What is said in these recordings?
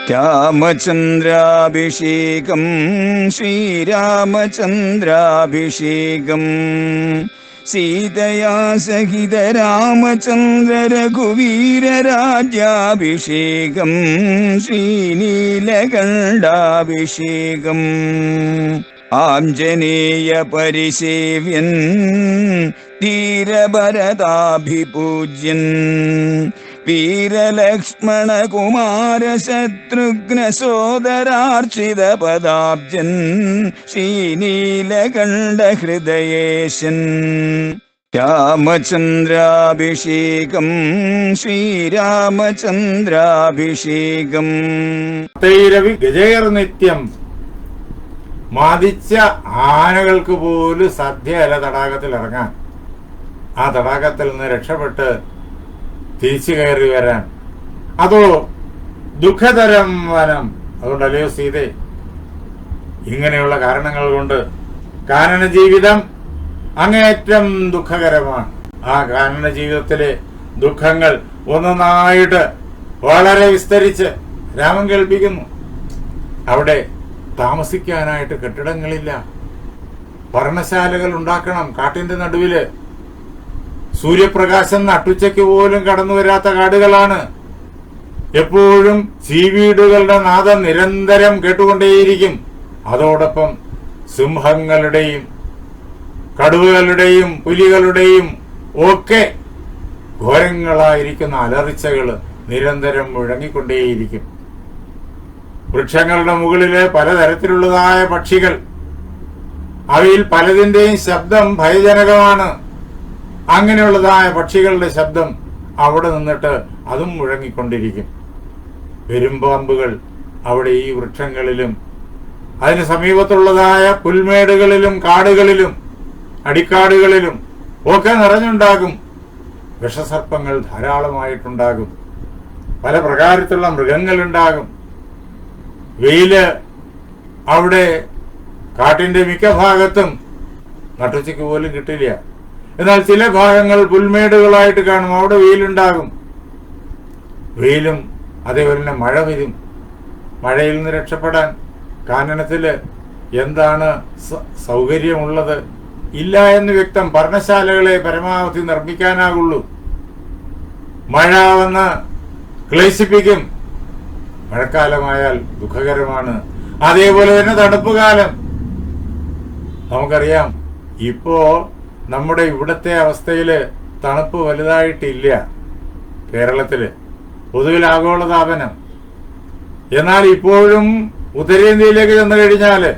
രാമചന്ദ്രാഭിഷേകം ശ്രീരാമചന്ദ്രാഭിഷേകം സീതയാ സഹിത രാമചന്ദ്ര രഘുവീരരാജ്യാഭിഷേകം ശ്രീനീലകണ്ഠാഭിഷേകം ആഞ്ജനേയ പരിസേവ്യൻ ധീരഭരതാഭിപൂജ്യൻ വീരലക്ഷ്മണ കുമാര ശത്രുഘ്ന സോദരാർച്ചിത പദാബ്ജൻ ശ്രീനീലകണ്ഠ ഹൃദയേശൻ രാമചന്ദ്രാഭിഷേകം ശ്രീരാമചന്ദ്രാഭിഷേകം ഗജേർ നിത്യം മാദിച്ച ആനകൾക്ക് പോലും സദ്യയല്ല തടാകത്തിൽ ഇറങ്ങാൻ, ആ തടാകത്തിൽ നിന്ന് രക്ഷപ്പെട്ട് തിരിച്ചു കയറി വരാൻ. അതോ ദുഃഖതരം വനം. അതുകൊണ്ടല്ലയോ സീതേ, ഇങ്ങനെയുള്ള കാരണങ്ങൾ കൊണ്ട് കാനന ജീവിതം അങ്ങേയറ്റം ദുഃഖകരമാണ്. ആ കാനന ജീവിതത്തിലെ ദുഃഖങ്ങൾ ഒന്നൊന്നായിട്ട് വളരെ വിസ്തരിച്ച് രാമൻ കേൾപ്പിക്കുന്നു. അവിടെ താമസിക്കാനായിട്ട് കെട്ടിടങ്ങളില്ല, പർണശാലകൾ ഉണ്ടാക്കണം കാട്ടിന്റെ നടുവില്. സൂര്യപ്രകാശം നട്ടുച്ചയ്ക്ക് പോലും കടന്നു വരാത്ത കാടുകളാണ്. എപ്പോഴും ചീവീടുകളുടെ നാദം നിരന്തരം കേട്ടുകൊണ്ടേയിരിക്കും. അതോടൊപ്പം സിംഹങ്ങളുടെയും കടുവകളുടെയും പുലികളുടെയും ഒക്കെ ഘോരങ്ങളായിരിക്കുന്ന അലർച്ചകൾ നിരന്തരം മുഴങ്ങിക്കൊണ്ടേയിരിക്കും. വൃക്ഷങ്ങളുടെ മുകളിലെ പലതരത്തിലുള്ളതായ പക്ഷികൾ, അവയിൽ പലതിന്റെയും ശബ്ദം ഭയജനകമാണ്. അങ്ങനെയുള്ളതായ പക്ഷികളുടെ ശബ്ദം അവിടെ നിന്നിട്ട് അതും മുഴങ്ങിക്കൊണ്ടിരിക്കും. പെരുമ്പാമ്പുകൾ അവിടെ ഈ വൃക്ഷങ്ങളിലും അതിന് സമീപത്തുള്ളതായ പുൽമേടുകളിലും കാടുകളിലും അടിക്കാടുകളിലും ഒക്കെ നിറഞ്ഞുണ്ടാകും. വിഷസർപ്പങ്ങൾ ധാരാളമായിട്ടുണ്ടാകും. പല പ്രകാരത്തിലുള്ള മൃഗങ്ങളുണ്ടാകും. വെയില് അവിടെ കാട്ടിന്റെ മിക്ക ഭാഗത്തും നട്ടുച്ചയ്ക്ക് പോലും കിട്ടില്ല. എന്നാൽ ചില ഭാഗങ്ങൾ പുൽമേടുകളായിട്ട് കാണും, അവിടെ വെയിലുണ്ടാകും. വെയിലും അതേപോലെ തന്നെ മഴ വരും. മഴയിൽ നിന്ന് രക്ഷപ്പെടാൻ കാനനത്തില് എന്താണ് സൗകര്യമുള്ളത്? ഇല്ല എന്ന് വ്യക്തം. പർണശാലകളെ പരമാവധി നിർമ്മിക്കാനാകുള്ളൂ. മഴ വന്ന് ക്ലേശിപ്പിക്കും. മഴക്കാലമായാൽ ദുഃഖകരമാണ്. അതേപോലെ തന്നെ തണുപ്പ് കാലം. നമുക്കറിയാം, ഇപ്പോ നമ്മുടെ ഇവിടത്തെ അവസ്ഥയില് തണുപ്പ് വലുതായിട്ടില്ല കേരളത്തില്, പൊതുവിൽ ആഗോളതാപനം. എന്നാൽ ഇപ്പോഴും ഉത്തരേന്ത്യയിലേക്ക് ചെന്നു കഴിഞ്ഞാല്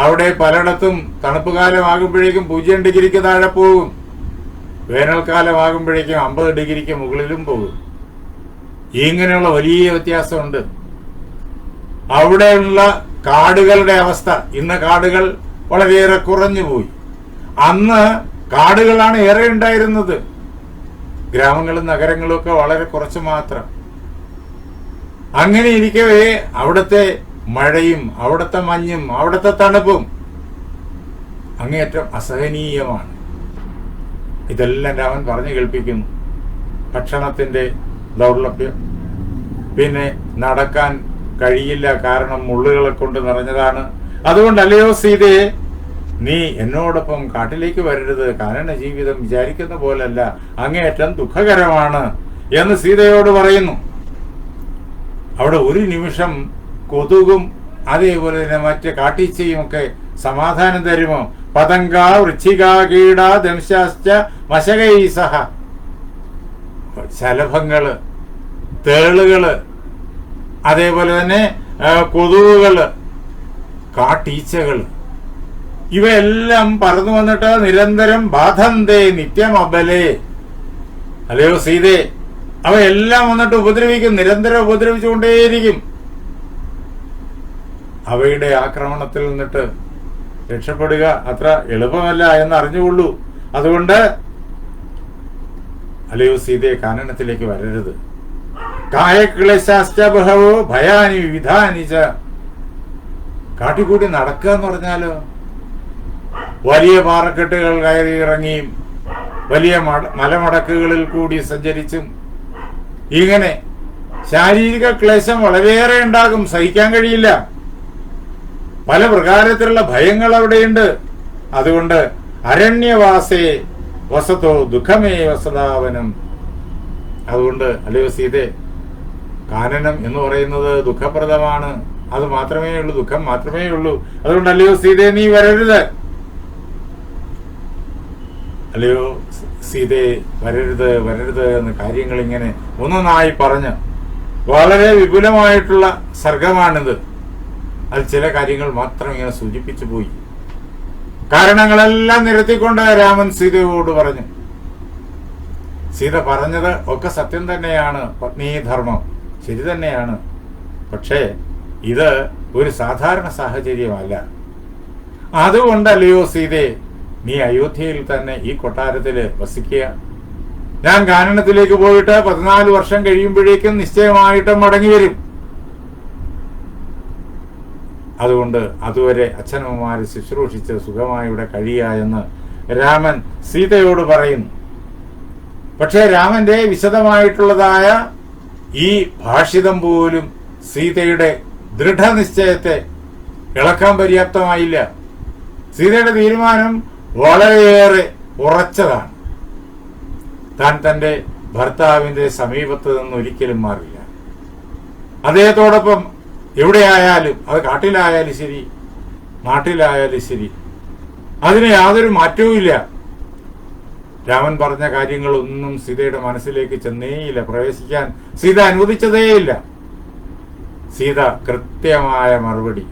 അവിടെ പലയിടത്തും തണുപ്പ് കാലമാകുമ്പോഴേക്കും 0 ഡിഗ്രിക്ക് താഴെ പോകും. വേനൽക്കാലമാകുമ്പോഴേക്കും 50 ഡിഗ്രിക്ക് മുകളിലും പോകും. ഇങ്ങനെയുള്ള വലിയ വ്യത്യാസമുണ്ട്. അവിടെയുള്ള കാടുകളുടെ അവസ്ഥ, ഇന്ന് കാടുകൾ വളരെയേറെ കുറഞ്ഞുപോയി. അന്ന് കാടുകളാണ് ഏറെ ഉണ്ടായിരുന്നത്. ഗ്രാമങ്ങളും നഗരങ്ങളും ഒക്കെ വളരെ കുറച്ച് മാത്രം. അങ്ങനെ ഇരിക്കവേ അവിടുത്തെ മഴയും അവിടുത്തെ മഞ്ഞും അവിടുത്തെ തണുപ്പും അങ്ങേയറ്റം അസഹനീയമാണ്. ഇതെല്ലാം രാമൻ പറഞ്ഞു കേൾപ്പിക്കുന്നു. ഭക്ഷണത്തിന്റെ ദൗർലഭ്യം, പിന്നെ നടക്കാൻ കഴിയില്ല, കാരണം മുള്ളുകളെ കൊണ്ട് നിറഞ്ഞതാണ്. അതുകൊണ്ടല്ലയോ സീതയെ, നീ എന്നോടൊപ്പം കാട്ടിലേക്ക് വരരുത്. കാനന ജീവിതം വിചാരിക്കുന്ന പോലല്ല, അങ്ങേയറ്റം ദുഃഖകരമാണ് എന്ന് സീതയോട് പറയുന്നു. അവിടെ ഒരു നിമിഷം കൊതുകും അതേപോലെ തന്നെ മറ്റ് കാട്ടീച്ചയും ഒക്കെ സമാധാനം തരുമോ? പതംഗ വൃശ്ചിക കീട ദംശാശ്ച മശകൈസഹ. ശലഭങ്ങള്, തേളുകള്, അതേപോലെ തന്നെ കൊതുകുകള്, കാട്ടീച്ചകള്, ഇവയെല്ലാം പറന്നു വന്നിട്ട് നിരന്തരം ബാധന്തേ നിത്യം അബലേ. അല്ലയോ സീതേ, അവയെല്ലാം വന്നിട്ട് ഉപദ്രവിക്കും, നിരന്തരം ഉപദ്രവിച്ചുകൊണ്ടേയിരിക്കും. അവയുടെ ആക്രമണത്തിൽ നിന്നിട്ട് രക്ഷപ്പെടുക അത്ര എളുപ്പമല്ല എന്ന് അറിഞ്ഞുകൊള്ളൂ. അതുകൊണ്ട് അല്ലയോ സീതയെ, കാനനത്തിലേക്ക് വരരുത്. കായക്ലേശാശ്ച ബഹവോ ഭയാനി വിധാനിച്ച. കാട്ടിക്കൂടി നടക്കുക എന്ന് പറഞ്ഞാലോ, വലിയ പാറക്കെട്ടുകൾ കയറി ഇറങ്ങിയും വലിയ മലമടക്കുകളിൽ കൂടി സഞ്ചരിച്ചും ഇങ്ങനെ ശാരീരിക ക്ലേശം വളരെയേറെ ഉണ്ടാകും, സഹിക്കാൻ കഴിയില്ല. പല പ്രകാരത്തിലുള്ള ഭയങ്ങൾ അവിടെയുണ്ട്. അതുകൊണ്ട് അരണ്യവാസേ വസതോ ദുഃഖമേ വസതാവനം. അതുകൊണ്ട് അല്ലയോ സീതേ, കാനനം എന്ന് പറയുന്നത് ദുഃഖപ്രദമാണ്. അത് മാത്രമേ ഉള്ളൂ, ദുഃഖം മാത്രമേ ഉള്ളൂ. അതുകൊണ്ട് അല്ലയോ സീതേ, നീ വരരുത്. അല്ലയോ സീതേ, വരരുത് വരരുത് എന്ന കാര്യങ്ങൾ ഇങ്ങനെ ഒന്നൊന്നായി പറഞ്ഞ് വളരെ വിപുലമായിട്ടുള്ള സർഗമാണിത്. അത് ചില കാര്യങ്ങൾ മാത്രം ഇങ്ങനെ സൂചിപ്പിച്ചു പോയി. കാരണങ്ങളെല്ലാം നിരത്തിക്കൊണ്ട് രാമൻ സീതയോട് പറഞ്ഞു. സീത പറഞ്ഞത് ഒക്കെ സത്യം തന്നെയാണ്, പത്നീധർമ്മം ശരി തന്നെയാണ്. പക്ഷേ ഇത് ഒരു സാധാരണ സാഹചര്യമല്ല. അതുകൊണ്ടല്ലയോ സീതേ, നീ അയോധ്യയിൽ തന്നെ ഈ കൊട്ടാരത്തിൽ വസിക്കുക. ഞാൻ കാനനത്തിലേക്ക് പോയിട്ട് 14 വർഷം കഴിയുമ്പോഴേക്കും നിശ്ചയമായിട്ടും മടങ്ങി വരും. അതുകൊണ്ട് അതുവരെ അച്ഛനമ്മമാരെ ശുശ്രൂഷിച്ച് സുഖമായി ഇവിടെ കഴിയുക എന്ന് രാമൻ സീതയോട് പറയുന്നു. പക്ഷേ രാമന്റെ വിശദമായിട്ടുള്ളതായ ഈ ഭാഷിതം പോലും സീതയുടെ ദൃഢനിശ്ചയത്തെ ഇളക്കാൻ പര്യാപ്തമായില്ല. സീതയുടെ തീരുമാനം വളരെയേറെ ഉറച്ചതാണ്. താൻ തന്റെ ഭർത്താവിന്റെ സമീപത്ത് നിന്ന് ഒരിക്കലും മാറില്ല. അദ്ദേഹത്തോടൊപ്പം എവിടെയായാലും, അത് കാട്ടിലായാലും ശരി നാട്ടിലായാലും ശരി, അതിന് യാതൊരു മാറ്റവുമില്ല. രാമൻ പറഞ്ഞ കാര്യങ്ങളൊന്നും സീതയുടെ മനസ്സിലേക്ക് ചെന്നേയില്ല, പ്രവേശിക്കാൻ സീത അനുവദിച്ചതേയില്ല. സീത കൃത്യമായ മറുപടി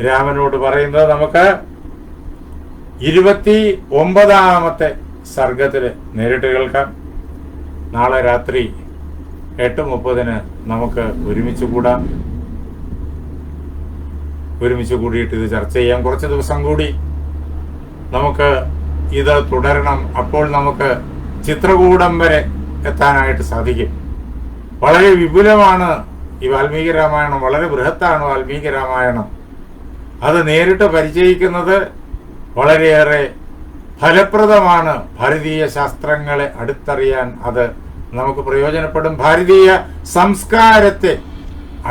രാമനോട് പറയുന്നത് നമുക്ക് 29ാമത്തെ സർഗത്തില് നേരിട്ട് കേൾക്കാം. നാളെ രാത്രി 8:30 നമുക്ക് ഒരുമിച്ച് കൂടാം. ഒരുമിച്ച് കൂടിയിട്ട് ഇത് ചർച്ച ചെയ്യാം. കുറച്ച് ദിവസം കൂടി നമുക്ക് ഇത് തുടരണം. അപ്പോൾ നമുക്ക് ചിത്രകൂടം വരെ എത്താനായിട്ട് സാധിക്കും. വളരെ വിപുലമാണ് ഈ വാൽമീകി രാമായണം, വളരെ ബൃഹത്താണ് വാൽമീകി രാമായണം. അത് നേരിട്ട് പരിചയിക്കുന്നത് വളരെയേറെ ഫലപ്രദമാണ്. ഭാരതീയ ശാസ്ത്രങ്ങളെ അടുത്തറിയാൻ അത് നമുക്ക് പ്രയോജനപ്പെടും. ഭാരതീയ സംസ്കാരത്തെ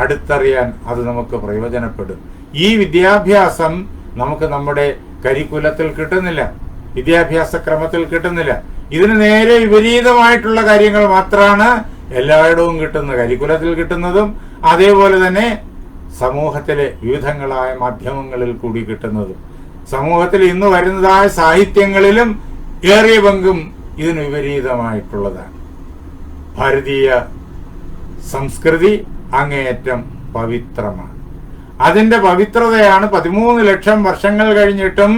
അടുത്തറിയാൻ അത് നമുക്ക് പ്രയോജനപ്പെടും. ഈ വിദ്യാഭ്യാസം നമുക്ക് നമ്മുടെ കരിക്കുലത്തിൽ കിട്ടുന്നില്ല, വിദ്യാഭ്യാസ ക്രമത്തിൽ കിട്ടുന്നില്ല. ഇതിന് നേരെ വിപരീതമായിട്ടുള്ള കാര്യങ്ങൾ മാത്രമാണ് എല്ലായിടവും കിട്ടുന്നത്, കരിക്കുലത്തിൽ കിട്ടുന്നതും അതേപോലെ തന്നെ സമൂഹത്തിലെ വിവിധങ്ങളായ മാധ്യമങ്ങളിൽ കൂടി കിട്ടുന്നതും. സമൂഹത്തിൽ ഇന്ന് വരുന്നതായ സാഹിത്യങ്ങളിലും ഏറിയ പങ്കും ഇതിന് വിപരീതമായിട്ടുള്ളതാണ്. ഭാരതീയ സംസ്കൃതി അങ്ങേയറ്റം പവിത്രമാണ്. അതിന്റെ പവിത്രതയാണ് 13 ലക്ഷം വർഷങ്ങൾ കഴിഞ്ഞിട്ടും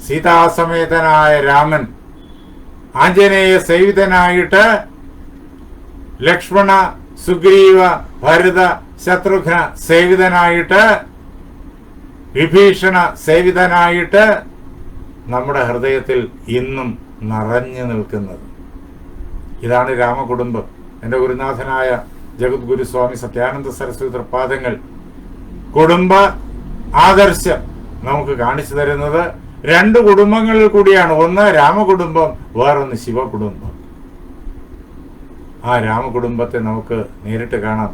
സീതാസമേതനായ രാമൻ ആഞ്ജനേയ സേവിതനായിട്ട് ലക്ഷ്മണ സുഗ്രീവ ഭരത ശത്രുഘ്ന സേവിതനായിട്ട് വിഭീഷണ സേവിതനായിട്ട് നമ്മുടെ ഹൃദയത്തിൽ ഇന്നും നിറഞ്ഞു നിൽക്കുന്നത്. ഇതാണ് രാമകുടുംബം. എൻ്റെ ഗുരുനാഥനായ ജഗദ്ഗുരു സ്വാമി സത്യാനന്ദ സരസ്വതി തൃപ്പാദങ്ങൾ കുടുംബ ആദർശം നമുക്ക് കാണിച്ചു തരുന്നത് 2 കുടുംബങ്ങളിൽ കൂടിയാണ്. ഒന്ന് രാമകുടുംബം, വേറൊന്ന് ശിവകുടുംബം. ആ രാമകുടുംബത്തെ നമുക്ക് നേരിട്ട് കാണാം.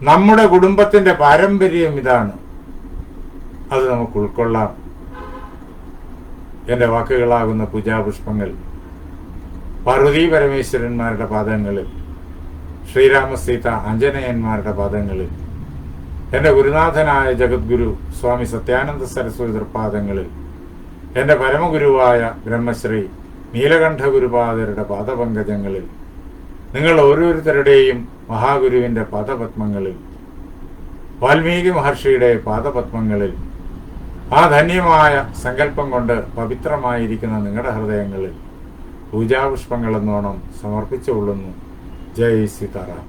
നമ്മുടെ കുടുംബത്തിന്റെ പാരമ്പര്യം ഇതാണ്. അത് നമുക്ക് ഉൾക്കൊള്ളാം. എന്റെ വാക്കുകളാകുന്ന പൂജാപുഷ്പങ്ങൾ പാർവതീ പരമേശ്വരന്മാരുടെ പാദങ്ങളിൽ, ശ്രീരാമ സീത ആഞ്ജനേയന്മാരുടെ പാദങ്ങളിൽ, എന്റെ ഗുരുനാഥനായ ജഗദ്ഗുരു സ്വാമി സത്യാനന്ദ സരസ്വതി തൃപ്പാദങ്ങളിൽ, എന്റെ പരമഗുരുവായ ബ്രഹ്മശ്രീ നീലകണ്ഠ ഗുരുപാദരുടെ പാദപങ്കജങ്ങളിൽ, നിങ്ങൾ ഓരോരുത്തരുടെയും മഹാഗുരുവിന്റെ പാദപത്മങ്ങളിൽ, വാൽമീകി മഹർഷിയുടെ പാദപത്മങ്ങളിൽ, ആ ധന്യമായ സങ്കല്പം കൊണ്ട് പവിത്രമായിരിക്കുന്ന നിങ്ങളുടെ ഹൃദയങ്ങളിൽ പൂജാപുഷ്പങ്ങളെന്നോണം സമർപ്പിച്ചുകൊള്ളുന്നു. ജയ് സീതാറാം.